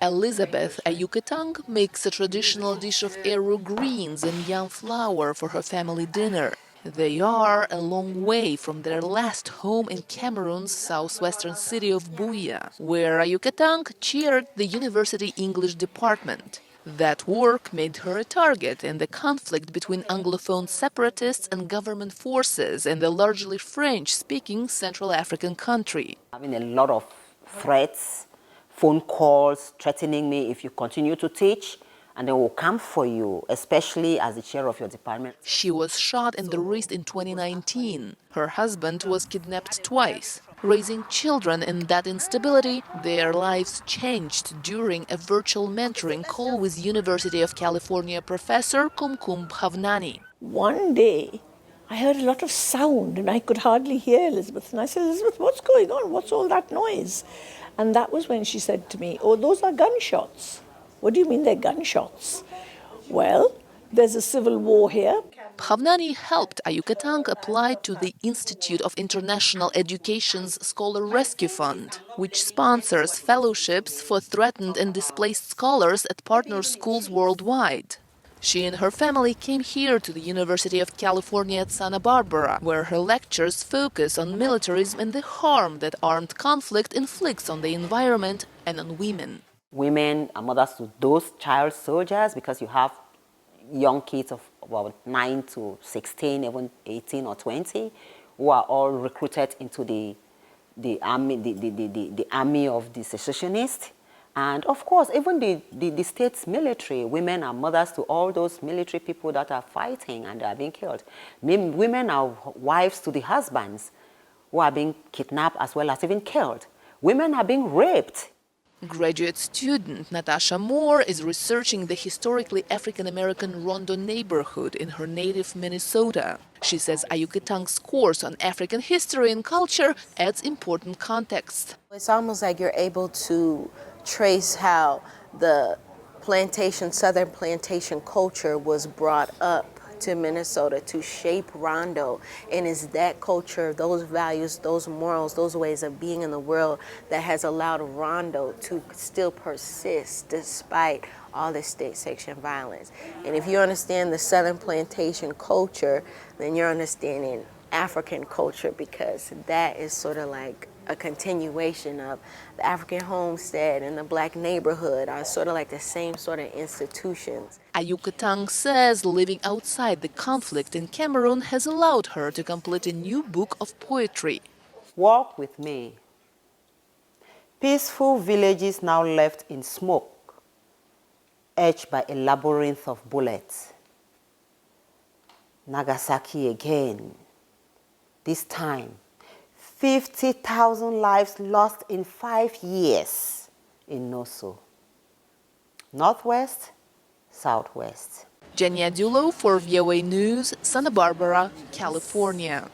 Elizabeth, a Yucatang, makes a traditional dish of arrow greens and yam flour for her family dinner. They are a long way from their last home in Cameroon's southwestern city of Buea, where a Yucatang chaired the university English department. That work made her a target in the conflict between Anglophone separatists and government forces in the largely French-speaking Central African country. Having a lot of threats, phone calls threatening me if you continue to teach, and they will come for you, especially as the chair of your department. She was shot in the wrist in 2019. Her husband was kidnapped twice. Raising children in that instability, their lives changed during a virtual mentoring call with University of California professor Kumkum Bhavnani. One day, I heard a lot of sound and I could hardly hear Elizabeth. And I said, Elizabeth, what's going on? What's all that noise? And that was when she said to me, oh, those are gunshots. What do you mean they're gunshots? Well, there's a civil war here. Bhavnani helped a Yucatang apply to the Institute of International Education's Scholar Rescue Fund, which sponsors fellowships for threatened and displaced scholars at partner schools worldwide. She and her family came here to the University of California at Santa Barbara, where her lectures focus on militarism and the harm that armed conflict inflicts on the environment and on women. Women are mothers to those child soldiers, because you have young kids of about 9 to 16, even 18 or 20, who are all recruited into the army, the army of the secessionists. And of course, even the state's military, women are mothers to all those military people that are fighting and are being killed. Women are wives to the husbands who are being kidnapped as well as even killed. Women are being raped. Graduate student Natasha Moore is researching the historically African-American Rondo neighborhood in her native Minnesota. She says a Yucatang's course on African history and culture adds important context. It's almost like you're able to trace how the southern plantation culture was brought up to Minnesota to shape Rondo, and it's that culture, those values, those morals, those ways of being in the world that has allowed Rondo to still persist despite all the state section violence. And if you understand the southern plantation culture, then you're understanding African culture, because that is sort of like a continuation of the African homestead and the black neighborhood are sort of like the same sort of institutions. A Yucatang says living outside the conflict in Cameroon has allowed her to complete a new book of poetry. Walk with me. Peaceful villages now left in smoke, edged by a labyrinth of bullets. Nagasaki again. This time, 50,000 lives lost in 5 years in Noso. Northwest, Southwest. Genia Dulot for VOANews, Santa Barbara, California.